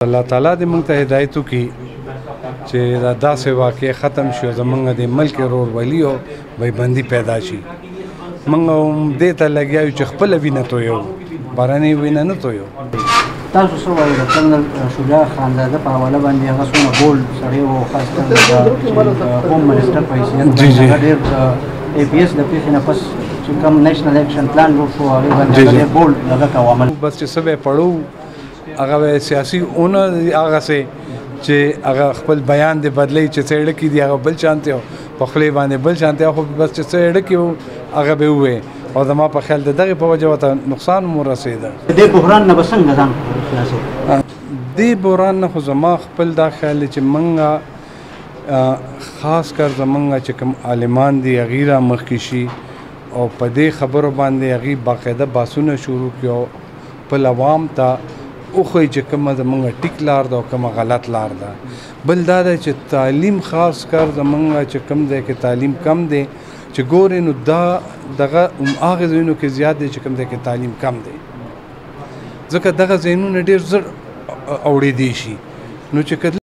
الله تعالی دې موږ ته هدایت وکړي چې دا داسې واقع ختم شي زمونږ د ملک ورورولي او بیبندي پیدا شي. موږ هم دې ته لګیا یو چې خپله وینه تویو، بهرنۍ وینه نه تویو. تاسو څه وایئ د کرنل شجاع خانزاده په حواله باندې هغه څومره بولډ سړی و، خاص کر د هوم منسټر په حیثیت باندې هغه ډېر اے پی ایس د پیښې نه پس چې کوم نیشنل ایکشن پلان جوړ شو هغې باندې هغه ډېر بولډ هغه کو عمل بس چې څه به پړو هغه سیاسي اونه هغسې چې هغه خپل بیان دې بدلی چې څه اړه کې دي هغه بل شانتې و، په خولې باندې بل شانتې خو بس چې څه اړه کې و هغه به ووایې او زما په خیال د دغې په وجه ورته نقصان مو رسېده. دې بحران نه به څنګه ځان خلاصوو؟ دې بحران نه خو زما خپل دا خیال دی چې موږ خاص کر زمونږ چې کوم عالمان دي هغې را مخکې شي او په دې خبرو باندې هغې باقاعده بحثونه شروع کړي او خپل عوام ته وښیي چې کومه زمونږ ټیک لار ده او کومه غلط لار ده. بل دا دی چې تعلیم خاص کر زمونږ چې کوم دی کې تعلیم کم دی چې ګورې نو دا دغه هغه ځایونو کې زیات دی چې کوم دی کې تعلیم کم دی، ځکه دغه ذهنونه ډېر زر اوړېدی شي نو چې